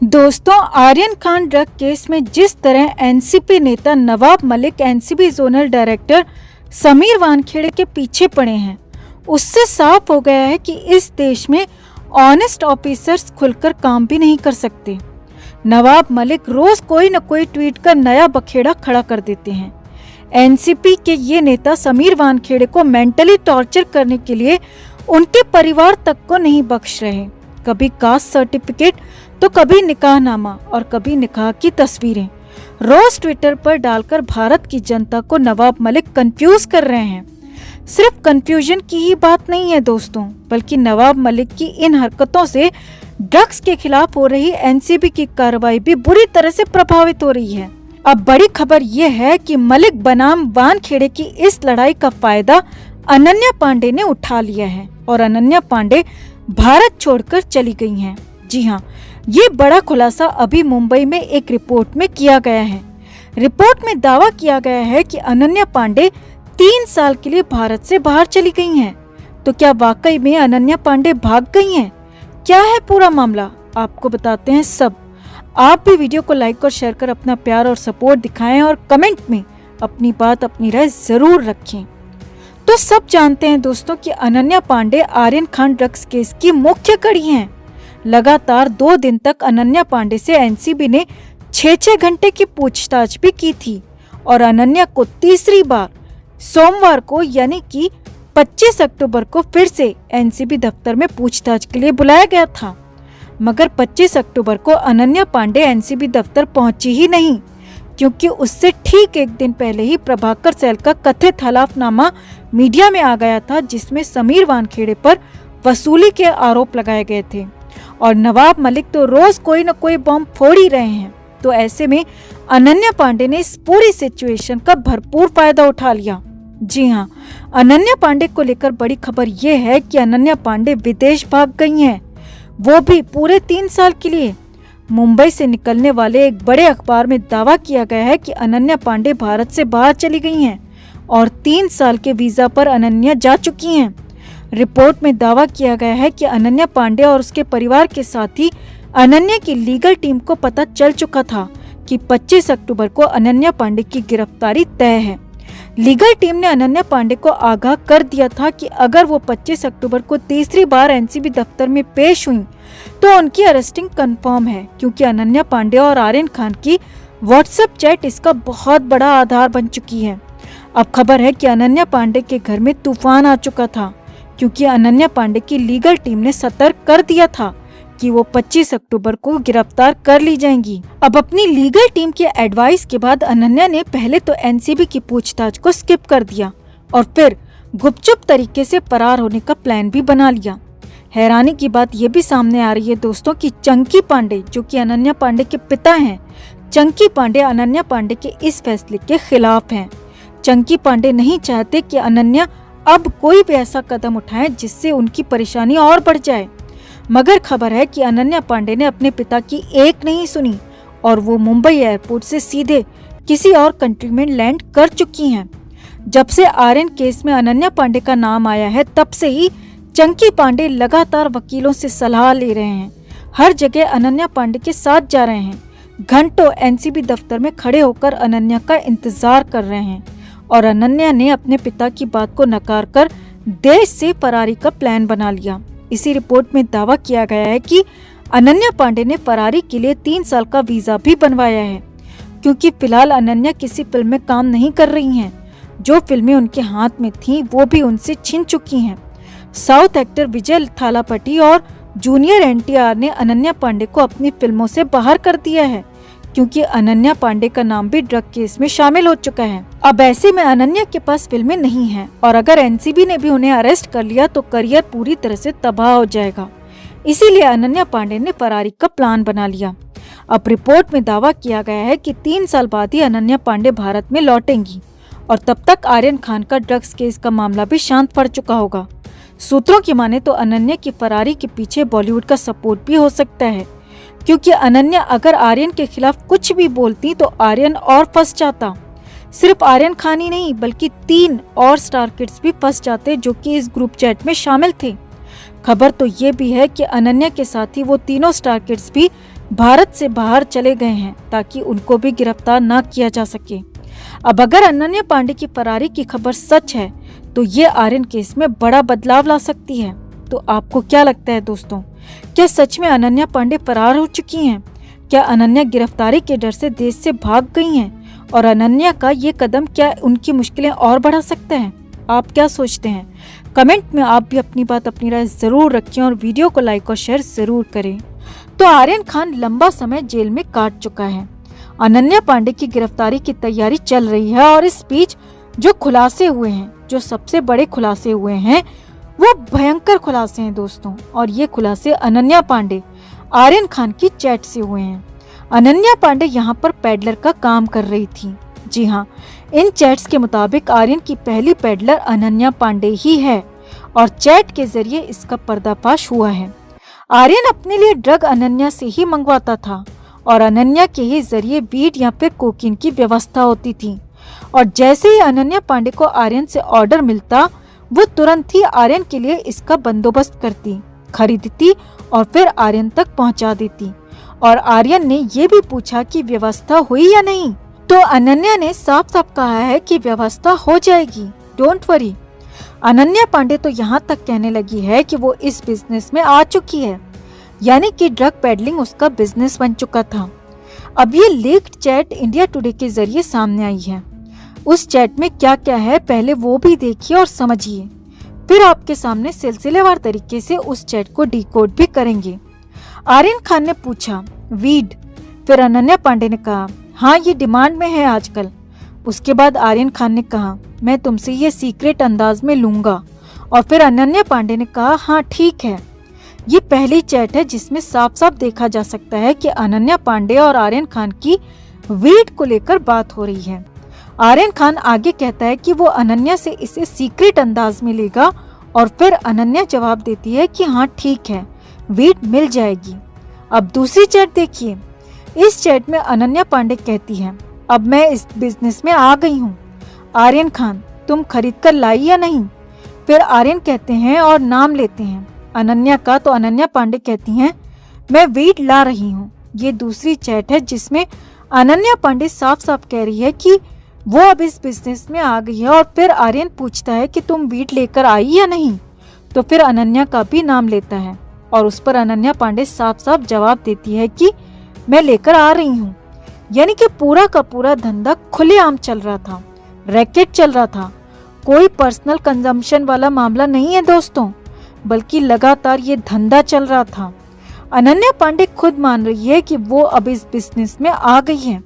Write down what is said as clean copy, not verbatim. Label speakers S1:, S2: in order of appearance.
S1: दोस्तों, Aryan Khan drug case में जिस तरह एनसीपी नेता Nawab Malik NCB zonal director Sameer Wankhede के पीछे पड़े हैं, उससे साफ हो गया है कि इस देश में ऑनेस्ट ऑफिसर्स खुलकर काम भी नहीं कर सकते। नवाब मलिक रोज कोई न कोई ट्वीट कर नया बखेड़ा खड़ा कर देते हैं। एनसीपी के ये नेता समीर वानखेड़े को मेंटली टॉर्चर करने के लिए उनके परिवार तक को नहीं बख्श रहे। कभी कास्ट सर्टिफिकेट तो कभी निकाहनामा और कभी निकाह की तस्वीरें रोज ट्विटर पर डालकर भारत की जनता को नवाब मलिक कंफ्यूज कर रहे हैं। सिर्फ कंफ्यूजन की ही बात नहीं है दोस्तों, बल्कि नवाब मलिक की इन हरकतों से ड्रग्स के खिलाफ हो रही एनसीबी की कार्रवाई भी बुरी तरह से प्रभावित हो रही है। अब बड़ी खबर ये है कि मलिक बनाम वानखेड़े की इस लड़ाई का फायदा अनन्या पांडे ने उठा लिया है और अनन्या पांडे भारत छोड़कर चली गई हैं। जी हाँ, ये बड़ा खुलासा अभी मुंबई में एक रिपोर्ट में किया गया है। रिपोर्ट में दावा किया गया है कि अनन्या पांडे 3 साल के लिए भारत से बाहर चली गई हैं। तो क्या वाकई में अनन्या पांडे भाग गई हैं? क्या है पूरा मामला, आपको बताते हैं सब। आप भी वीडियो को लाइक और शेयर कर अपना प्यार और सपोर्ट दिखाएं और कमेंट में अपनी बात अपनी राय जरूर रखें। तो सब जानते हैं दोस्तों कि अनन्या पांडे आर्यन खान ड्रग्स केस की मुख्य कड़ी हैं। लगातार 2 दिन तक अनन्या पांडे से एनसीबी ने 6-6 घंटे की पूछताछ भी की थी और अनन्या को तीसरी बार सोमवार को यानी कि 25 अक्टूबर को फिर से एनसीबी दफ्तर में पूछताछ के लिए बुलाया गया था। मगर 25 अक्टूबर को अनन्या पांडे एनसीबी दफ्तर पहुंची ही नहीं, क्योंकि उससे ठीक एक दिन पहले ही प्रभाकर सैल का कथित हलफनामा मीडिया में आ गया था, जिसमें समीर वानखेड़े पर वसूली के आरोप लगाए गए थे और नवाब मलिक तो रोज कोई न कोई बम फोड़ ही रहे हैं। तो ऐसे में अनन्या पांडे ने इस पूरी सिचुएशन का भरपूर फायदा उठा लिया। जी हाँ, अनन्या पांडे को लेकर बड़ी खबर ये है कि अनन्या पांडे विदेश भाग गई हैं, वो भी पूरे 3 साल के लिए। मुंबई से निकलने वाले एक बड़े अखबार में दावा किया गया है कि अनन्या पांडे भारत से बाहर चली गई हैं और 3 साल के वीजा पर अनन्या जा चुकी हैं। रिपोर्ट में दावा किया गया है कि अनन्या पांडे और उसके परिवार के साथ ही अनन्या की लीगल टीम को पता चल चुका था कि 25 अक्टूबर को अनन्या पांडे की गिरफ्तारी तय है। लीगल टीम ने अनन्या पांडे को आगाह कर दिया था कि अगर वो 25 अक्टूबर को तीसरी बार एनसीबी दफ्तर में पेश हुई तो उनकी अरेस्टिंग कंफर्म है, क्योंकि अनन्या पांडे और आर्यन खान की व्हाट्सएप चैट इसका बहुत बड़ा आधार बन चुकी है। अब खबर है कि अनन्या पांडे के घर में तूफान आ चुका था, क्योंकि अनन्या पांडे की लीगल टीम ने सतर्क कर दिया था कि वो 25 अक्टूबर को गिरफ्तार कर ली जाएंगी। अब अपनी लीगल टीम के एडवाइस के बाद अनन्या ने पहले तो एनसीबी की पूछताछ को स्किप कर दिया और फिर गुपचुप तरीके से फरार होने का प्लान भी बना लिया। हैरानी की बात यह भी सामने आ रही है दोस्तों कि चंकी पांडे, जो कि अनन्या पांडे के पिता हैं, चंकी पांडे अनन्या पांडे के इस फैसले के खिलाफ हैं। चंकी पांडे नहीं चाहते कि अनन्या अब कोई भी ऐसा कदम उठाए जिससे उनकी परेशानी और बढ़ जाए। मगर खबर है कि अनन्या पांडे ने अपने पिता की एक नहीं सुनी और वो मुंबई एयरपोर्ट से सीधे किसी और कंट्री में लैंड कर चुकी हैं। जब से आर्यन केस में अनन्या पांडे का नाम आया है, तब से ही चंकी पांडे लगातार वकीलों से सलाह ले रहे हैं। हर जगह अनन्या पांडे के साथ जा रहे हैं। घंटों एनसीबी दफ्तर में खड़े होकर अनन्या का इंतजार कर रहे हैं और अनन्या ने अपने पिता की बात को नकार कर देश से फरारी का प्लान बना लिया। इसी रिपोर्ट में दावा किया गया है कि अनन्या पांडे ने फरारी के लिए 3 साल का वीजा भी बनवाया है, क्योंकि फिलहाल अनन्या किसी फिल्म में काम नहीं कर रही हैं। जो फिल्में उनके हाथ में थीं वो भी उनसे छिन चुकी हैं। साउथ एक्टर विजय थालापति और जूनियर एनटीआर ने अनन्या पांडे को अपनी फिल्मों से बाहर कर दिया है, क्योंकि अनन्या पांडे का नाम भी ड्रग केस में शामिल हो चुका है। अब ऐसे में अनन्या के पास फिल्में नहीं हैं और अगर एनसीबी ने भी उन्हें अरेस्ट कर लिया तो करियर पूरी तरह से तबाह हो जाएगा। इसीलिए अनन्या पांडे ने फरारी का प्लान बना लिया। अब रिपोर्ट में दावा किया गया है कि 3 साल बाद ही अनन्या पांडे भारत में लौटेंगी और तब तक आर्यन खान का ड्रग्स केस का मामला भी शांत पड़ चुका होगा। सूत्रों की माने तो अनन्या की फरारी के पीछे बॉलीवुड का सपोर्ट भी हो सकता है, क्योंकि अनन्या अगर आर्यन के खिलाफ कुछ भी बोलती तो आर्यन और फंस जाता। सिर्फ आर्यन खान ही नहीं बल्कि 3 और स्टार किड्स भी फंस जाते, जो कि इस ग्रुप चैट में शामिल थे। खबर तो ये भी है कि अनन्या के साथ ही वो तीनों स्टार किड्स भी भारत से बाहर चले गए हैं ताकि उनको भी गिरफ्तार न किया जा सके। अब अगर अनन्या पांडे की फरारी की खबर सच है तो ये आर्यन केस में बड़ा बदलाव ला सकती है। तो आपको क्या लगता है दोस्तों, क्या सच में अनन्या पांडे फरार हो चुकी हैं? क्या अनन्या गिरफ्तारी के डर से देश से भाग गई हैं? और अनन्या का ये कदम क्या उनकी मुश्किलें और बढ़ा सकता है? आप क्या सोचते हैं? कमेंट में आप भी अपनी बात, अपनी राय जरूर रखें और वीडियो को लाइक और शेयर जरूर करें। तो आर्यन खान लंबा समय जेल में काट चुका है। अनन्या पांडे की गिरफ्तारी की तैयारी चल रही है और इस बीच जो खुलासे हुए हैं, जो सबसे बड़े खुलासे हुए हैं, वो भयंकर खुलासे हैं दोस्तों। और ये खुलासे अनन्या पांडे आर्यन खान की चैट से हुए हैं। अनन्या पांडे यहाँ पर पैडलर का काम कर रही थी। जी हाँ, इन चैट्स के मुताबिक आर्यन की पहली पैडलर अनन्या पांडे ही है और चैट के जरिए इसका पर्दाफाश हुआ है। आर्यन अपने लिए ड्रग अनन्या से ही मंगवाता था और अनन्या के ही जरिए बीट या फिर कोकीन की व्यवस्था होती थी। और जैसे ही अनन्या पांडे को आर्यन से ऑर्डर मिलता, वो तुरंत ही आर्यन के लिए इसका बंदोबस्त करती, खरीदती और फिर आर्यन तक पहुंचा देती। और आर्यन ने ये भी पूछा कि व्यवस्था हुई या नहीं, तो अनन्या ने साफ साफ कहा है कि व्यवस्था हो जाएगी, डोंट वरी। अनन्या पांडे तो यहाँ तक कहने लगी है कि वो इस बिजनेस में आ चुकी है, यानी कि ड्रग पेडलिंग उसका बिजनेस बन चुका था। अब ये लीक्ड चैट इंडिया टुडे के जरिए सामने आई है। उस चैट में क्या क्या है पहले वो भी देखिए और समझिए, फिर आपके सामने सिलसिलेवार तरीके से उस चैट को डिकोड भी करेंगे। आर्यन खान ने पूछा वीड, फिर अनन्या पांडे ने कहा हाँ ये डिमांड में है आजकल। उसके बाद आर्यन खान ने कहा मैं तुमसे ये सीक्रेट अंदाज में लूंगा। और फिर अनन्या पांडे ने कहा हाँ ठीक है। ये पहली चैट है जिसमें साफ साफ देखा जा सकता है कि अनन्या पांडे और आर्यन खान की वीड को लेकर बात हो रही है। आर्यन खान आगे कहता है कि वो अनन्या से इसे सीक्रेट अंदाज में लेगा और फिर अनन्या जवाब देती है कि हाँ ठीक है, वीड मिल जाएगी। अब दूसरी चैट देखिए। इस चैट में अनन्या पांडे कहती है अब मैं इस बिजनेस में आ गई हूँ। आर्यन खान तुम खरीद कर लाई या नहीं? फिर आर्यन कहते हैं और नाम लेते हैं अनन्या का, तो अनन्या पांडे कहती हैं मैं वीड ला रही हूँ। ये दूसरी चैट है जिसमें अनन्या पांडे साफ साफ कह रही है कि वो अब इस बिजनेस में आ गई है। और फिर आर्यन पूछता है कि तुम वीड लेकर आई या नहीं, तो फिर अनन्या का भी नाम लेता है और उस पर अनन्या पांडे साफ साफ जवाब देती है कि मैं लेकर आ रही हूँ। यानी कि पूरा का पूरा धंधा खुलेआम चल रहा था, रैकेट चल रहा था। कोई पर्सनल कंजम्पशन वाला मामला नहीं है दोस्तों, बल्कि लगातार ये धंधा चल रहा था। अनन्या पांडे खुद मान रही है कि वो अब इस बिजनेस में आ गई है।